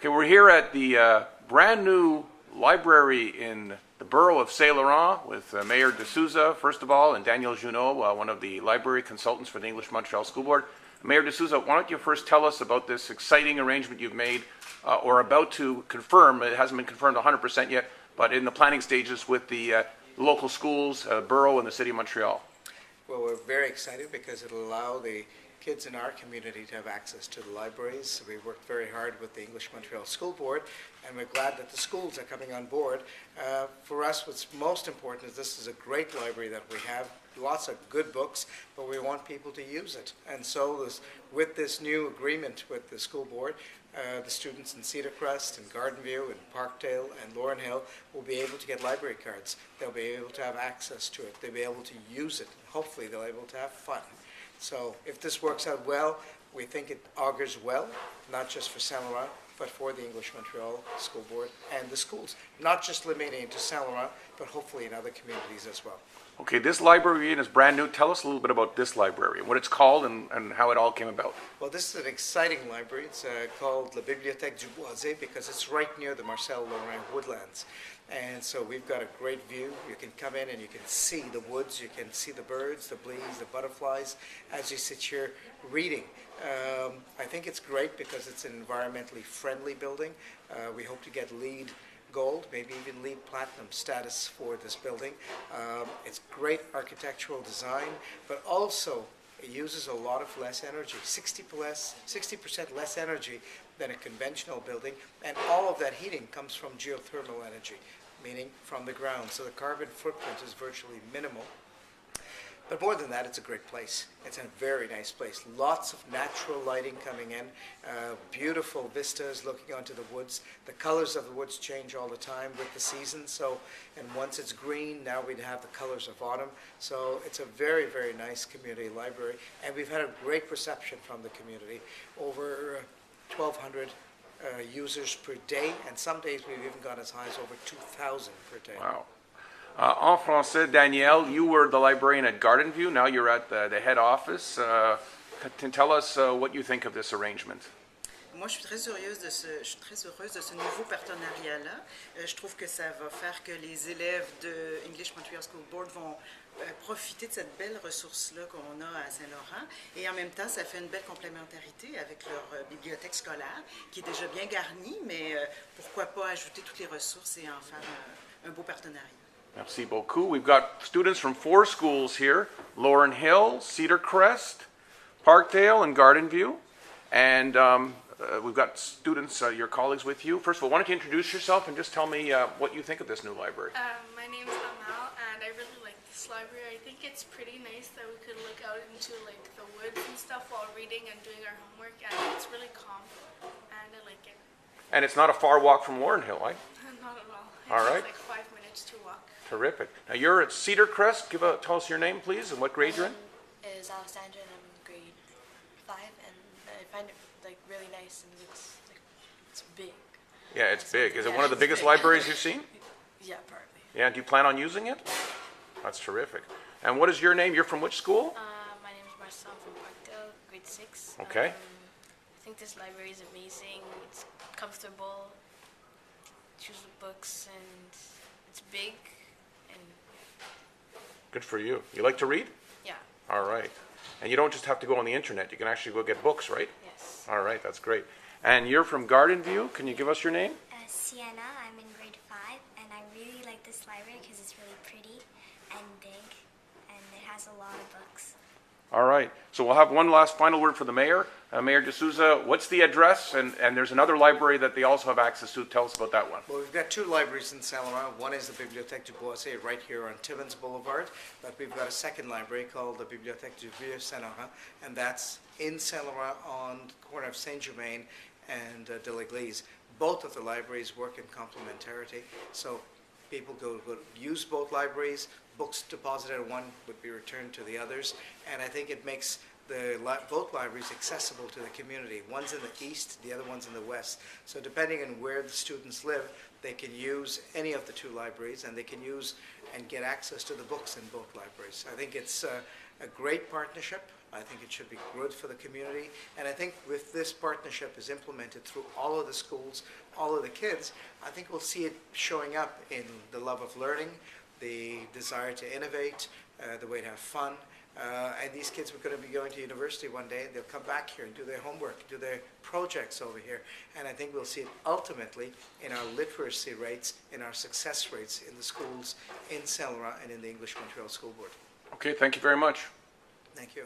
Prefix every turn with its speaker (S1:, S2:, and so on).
S1: Okay, we're here at the brand new library in the borough of Saint-Laurent with Mayor D'Souza, first of all, and Daniel Junot, one of the library consultants for the English Montreal School Board. Mayor D'Souza, why don't you first tell us about this exciting arrangement you've made or about to confirm. It hasn't been confirmed 100% yet, but in the planning stages with the local schools, borough, and the City of Montreal.
S2: Well, we're very excited because it'll allow the kids in our community to have access to the libraries. We worked very hard with the English Montreal School Board, and we're glad that the schools are coming on board. For us, what's most important is this is a great library that we have, lots of good books, but we want people to use it. And so with this new agreement with the school board, the students in Cedar Crest and Garden View and Parkdale and Lauren Hill will be able to get library cards. They'll be able to have access to it. They'll be able to use it. Hopefully they'll be able to have fun. So if this works out well, we think it augurs well, not just for Saint-Laurent, but for the English Montreal School Board and the schools. Not just limiting it to Saint-Laurent, but hopefully in other communities as well.
S1: Okay, this library is brand new. Tell us a little bit about this library, what it's called and how it all came about.
S2: Well, this is an exciting library. It's called La Bibliothèque du Boisé because it's right near the Saint-Laurent woodlands. And so we've got a great view. You can come in and you can see the woods, you can see the birds, the bees, the butterflies as you sit here reading. I think it's great because it's an environmentally friendly building. We hope to get LEED Gold, maybe even LEED Platinum status for this building. It's great architectural design, but also it uses a lot of less energy, 60% less energy than a conventional building, and all of that heating comes from geothermal energy, meaning from the ground. So the carbon footprint is virtually minimal. But more than that, it's a great place. It's a very nice place. Lots of natural lighting coming in, beautiful vistas looking onto the woods. The colors of the woods change all the time with the season. So, and once it's green, now we'd have the colors of autumn. So it's a very, very nice community library. And we've had a great reception from the community. Over 1,200 users per day, and some days we've even gone as high as over 2,000 per day.
S1: Wow. En français, Danielle, you were the librarian at Garden View. Now you're at the head office. Tell us what you think of this arrangement.
S3: Moi, je suis très heureuse de ce nouveau partenariat-là. Je trouve que ça va faire que les élèves de English Montreal School Board vont profiter de cette belle ressource-là qu'on a à Saint-Laurent. Et en même temps, ça fait une belle complémentarité avec leur bibliothèque scolaire, qui est déjà bien garnie, mais pourquoi pas ajouter toutes les ressources et en faire un beau partenariat.
S1: Merci beaucoup. We've got students from 4 schools here: Lauren Hill, Cedar Crest, Parkdale, and Garden View. And we've got students, your colleagues with you. First of all, why don't you introduce yourself and just tell me what you think of this new library?
S4: My name is Amal, and I really like this library. I think it's pretty nice that we could look out into like the woods and stuff while reading and doing our homework, and it's really calm, and I like it.
S1: And it's not a far walk from Lauren Hill, right?
S4: Not at all.
S1: All right.
S4: It's like 5 minutes to walk.
S1: Terrific. Now you're at Cedar Crest. Tell us your name, please, and what grade you're in.
S5: Is Alexandra, and I'm in grade 5, and I find it like really nice and it's like it's big.
S1: Yeah, it's big. Is it one of the biggest libraries you've seen?
S5: Yeah, partly.
S1: Yeah. Do you plan on using it? That's terrific. And what is your name? You're from which school?
S5: My name is Marcel from Parkdale, grade 6.
S1: Okay.
S5: I think this library is amazing. It's comfortable. Choose the books, and it's big.
S1: Good for you. You like to read?
S5: Yeah.
S1: All right. And you don't just have to go on the internet. You can actually go get books, right?
S5: Yes.
S1: All right. That's great. And you're from Garden View. Can you give us your name?
S6: Sienna. I'm in grade 5, and I really like this library because it's really pretty and big, and it has a lot of books.
S1: All right. So we'll have one last final word for the mayor. Mayor D'Souza, what's the address? And there's another library that they also have access to. Tell us about that one.
S2: Well, we've got 2 libraries in Saint-Laurent. One is the Bibliothèque du Boisé right here on Timmins Boulevard, but we've got a second library called the Bibliothèque du Vieux Saint-Laurent, and that's in Saint-Laurent on the corner of Saint-Germain and de l'Église. Both of the libraries work in complementarity, so people would use both libraries. Books deposited at one would be returned to the others, and I think it makes both libraries accessible to the community. One's in the east, the other one's in the west. So depending on where the students live, they can use any of the 2 libraries, and they can use and get access to the books in both libraries. I think it's a great partnership. I think it should be good for the community. And I think if this partnership is implemented through all of the schools, all of the kids, I think we'll see it showing up in the love of learning, the desire to innovate, the way to have fun. And these kids were going to be going to university one day, and they'll come back here and do their homework, do their projects over here. And I think we'll see it ultimately in our literacy rates, in our success rates in the schools in Saint-Laurent and in the English Montreal School Board.
S1: Okay, thank you very much.
S2: Thank you.